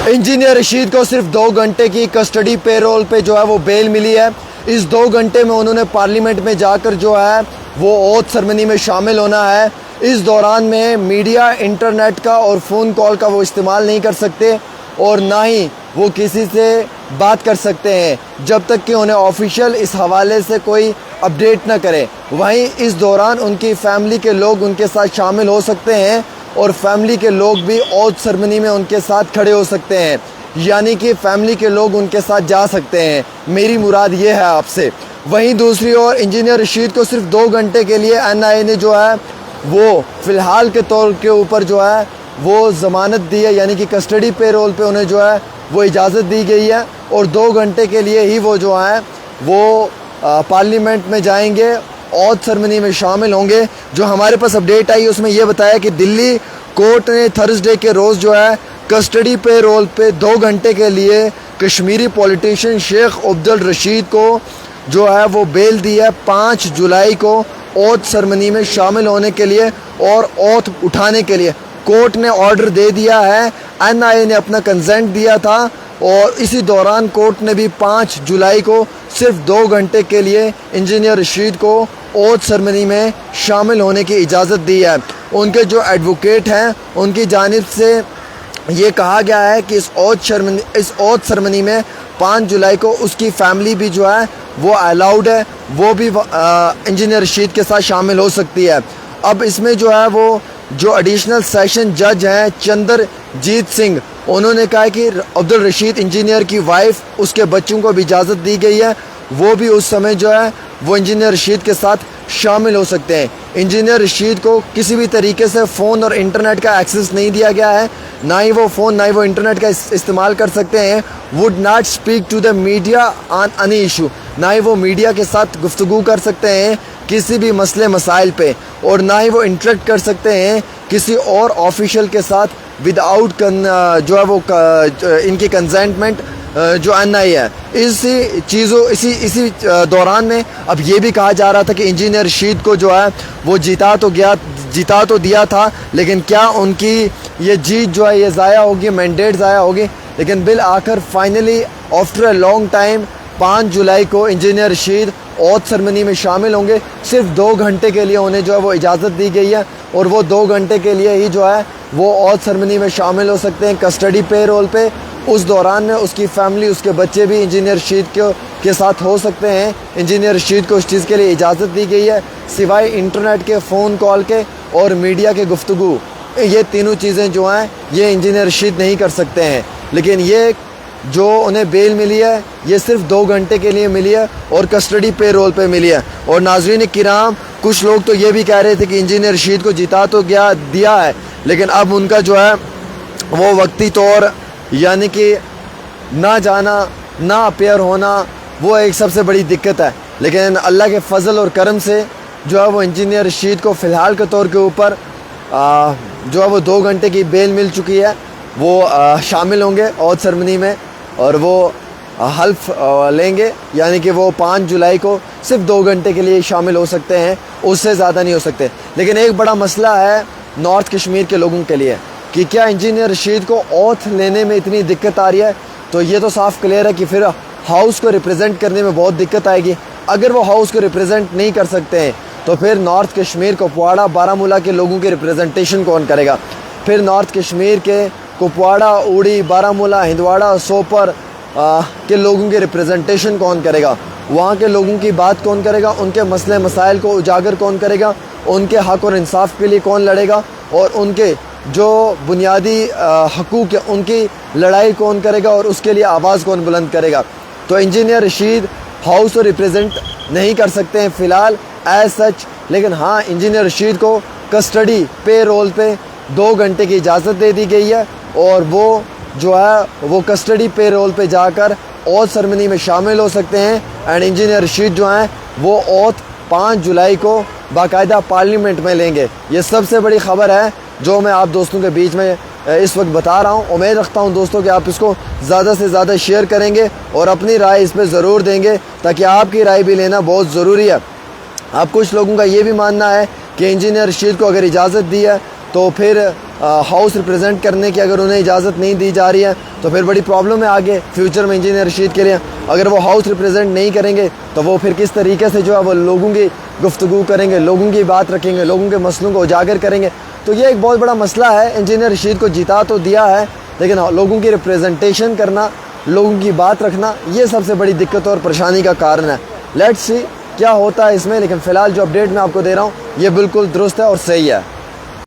Engineer Rashid को सिर्फ 2 घंटे की कस्टडी पेरोल पे जो है वो बेल मिली है। इस 2 घंटे में उन्होंने पार्लियामेंट में जाकर जो है वो ओथ सेरेमनी में शामिल होना है। इस दौरान में मीडिया, इंटरनेट का और फ़ोन कॉल का वो इस्तेमाल नहीं कर सकते और ना ही वो किसी से बात कर सकते हैं जब तक कि उन्हें ऑफिशियल इस हवाले से कोई अपडेट ना करे। वहीं इस दौरान उनकी फैमिली के लोग उनके साथ शामिल हो सकते हैं और फैमिली के लोग भी ओथ सेरेमनी में उनके साथ खड़े हो सकते हैं, यानी कि फैमिली के लोग उनके साथ जा सकते हैं। मेरी मुराद ये है आपसे। वहीं दूसरी ओर इंजीनियर रशीद को सिर्फ 2 घंटे के लिए NIA ने जो है वो फ़िलहाल के तौर के ऊपर जो है वो ज़मानत दी है, यानी कि कस्टडी पेरोल पे उन्हें जो है वो इजाज़त दी गई है और 2 घंटे के लिए ही वो जो है वो पार्लियामेंट में जाएंगे, ओथ सेरेमनी में शामिल होंगे। जो हमारे पास अपडेट आई उसमें यह बताया कि दिल्ली कोर्ट ने थर्सडे के रोज़ जो है कस्टडी पेरोल पे 2 घंटे के लिए कश्मीरी पॉलिटिशियन शेख अब्दुल रशीद को जो है वो बेल दी है 5 जुलाई को ओथ सेरेमनी में शामिल होने के लिए और ओथ उठाने के लिए। कोर्ट ने ऑर्डर दे दिया है, NIA ने अपना कंसेंट दिया था और इसी दौरान कोर्ट ने भी 5 जुलाई को सिर्फ 2 घंटे के लिए इंजीनियर रशीद को ओथ सेरेमनी में शामिल होने की इजाज़त दी है। उनके जो एडवोकेट हैं उनकी जानिब से ये कहा गया है कि इस ओथ सेरेमनी में 5 जुलाई को उसकी फैमिली भी जो है वो अलाउड है, वो भी इंजीनियर रशीद के साथ शामिल हो सकती है। अब इसमें जो है वो जो एडिशनल सेशन जज हैं चंद्रजीत सिंह, उन्होंने कहा कि अब्दुल रशीद इंजीनियर की वाइफ, उसके बच्चों को भी इजाज़त दी गई है, वो भी उस समय जो है वो इंजीनियर रशीद के साथ शामिल हो सकते हैं। इंजीनियर रशीद को किसी भी तरीके से फ़ोन और इंटरनेट का एक्सेस नहीं दिया गया है, ना ही वो फ़ोन ना ही वो इंटरनेट का इस्तेमाल कर सकते हैं। Would not speak to the media on any issue, ना ही वो मीडिया के साथ गुफ्तगू कर सकते हैं किसी भी मसले मसाइल पे, और ना ही वो इंटरेक्ट कर सकते हैं किसी और ऑफिशियल के साथ विदाउट जो है वो इनकी कंसेंटमेंट जो NIA है। इसी दौरान में अब ये भी कहा जा रहा था कि इंजीनियर रशीद को जो है वो जीता तो दिया था, लेकिन क्या उनकी ये जीत जो है ये ज़ाया होगी, मैंडेट ज़ाया होगी। लेकिन बिल आखिर finally after a long time 5 जुलाई को इंजीनियर रशीद ओथ सेरेमनी में शामिल होंगे। सिर्फ 2 घंटे के लिए उन्हें जो है वो इजाज़त दी गई है और वो 2 घंटे के लिए ही जो है वो ओथ सेरेमनी में शामिल हो सकते हैं कस्टडी पेरोल पे। उस दौरान में उसकी फैमिली, उसके बच्चे भी इंजीनियर रशीद के साथ हो सकते हैं। इंजीनियर रशीद को उस चीज़ के लिए इजाज़त दी गई है, सिवाय इंटरनेट के, फ़ोन कॉल के और मीडिया के गुफ्तगू। ये तीनों चीज़ें जो हैं ये इंजीनियर रशीद नहीं कर सकते हैं। लेकिन ये जो उन्हें बेल मिली है ये सिर्फ 2 घंटे के लिए मिली है और कस्टडी पेरोल पे मिली है। और नाज़रीन किराम, कुछ लोग तो ये भी कह रहे थे कि इंजीनियर रशीद को जिता तो दिया है, लेकिन अब उनका जो है वो वक्ती तौर यानी कि ना जाना, ना अपेयर होना, वो एक सबसे बड़ी दिक्कत है। लेकिन अल्लाह के फ़ज़ल और करम से जो है वो इंजीनियर रशीद को फ़िलहाल के तौर के ऊपर जो है वो 2 घंटे की बेल मिल चुकी है। वो शामिल होंगे ओथ सेरेमनी में और वो हल्फ लेंगे, यानी कि वो 5 जुलाई को सिर्फ 2 घंटे के लिए शामिल हो सकते हैं, उससे ज़्यादा नहीं हो सकते। लेकिन एक बड़ा मसला है नॉर्थ कश्मीर के लोगों के लिए कि क्या इंजीनियर रशीद को ओथ लेने में इतनी दिक्कत आ रही है। तो ये तो साफ़ क्लियर है कि फिर हाउस को रिप्रेजेंट करने में बहुत दिक्कत आएगी। अगर वो हाउस को रिप्रेजेंट नहीं कर सकते हैं तो फिर नॉर्थ कश्मीर, कुपवाड़ा, बारामूला के लोगों की रिप्रेजेंटेशन कौन करेगा? फिर नॉर्थ कश्मीर के कुपवाड़ा, उड़ी, बारामूला, हिंदवाड़ा, सोपर के लोगों की रिप्रेजेंटेशन कौन करेगा? वहाँ के लोगों की बात कौन करेगा? उनके मसले मसाइल को उजागर कौन करेगा? उनके हक़ और इंसाफ के लिए कौन लड़ेगा? और उनके जो बुनियादी हकूक़ है उनकी लड़ाई कौन करेगा और उसके लिए आवाज़ कौन बुलंद करेगा? तो इंजीनियर रशीद हाउस को रिप्रेजेंट नहीं कर सकते हैं फ़िलहाल एज सच। लेकिन हाँ, इंजीनियर रशीद को कस्टडी पेरोल पे 2 घंटे की इजाज़त दे दी गई है और वो जो है वो कस्टडी पेरोल पे जाकर ओथ सेरेमनी में शामिल हो सकते हैं। एंड इंजीनियर रशीद जो हैं वो ओथ 5 जुलाई को बाकायदा पार्लियामेंट में लेंगे। ये सबसे बड़ी ख़बर है जो मैं आप दोस्तों के बीच में इस वक्त बता रहा हूँ। उम्मीद रखता हूँ दोस्तों कि आप इसको ज़्यादा से ज़्यादा शेयर करेंगे और अपनी राय इस पर ज़रूर देंगे, ताकि आपकी राय भी लेना बहुत ज़रूरी है। अब कुछ लोगों का ये भी मानना है कि इंजीनियर रशीद को अगर इजाज़त दी है तो फिर हाउस रिप्रेजेंट करने की अगर उन्हें इजाज़त नहीं दी जा रही है तो फिर बड़ी प्रॉब्लम है आगे फ्यूचर में इंजीनियर रशीद के लिए। अगर वो हाउस रिप्रेजेंट नहीं करेंगे तो वो फिर किस तरीके से जो है वो लोगों की गुफ्तगू करेंगे, लोगों की बात रखेंगे, लोगों के मसलों को उजागर करेंगे। तो ये एक बहुत बड़ा मसला है। इंजीनियर रशीद को जिता तो दिया है, लेकिन लोगों की रिप्रेजेंटेशन करना, लोगों की बात रखना, ये सबसे बड़ी दिक्कत और परेशानी का कारण है। लेट्स सी क्या होता है इसमें, लेकिन फ़िलहाल जो अपडेट मैं आपको दे रहा हूँ ये बिल्कुल दुरुस्त है और सही है।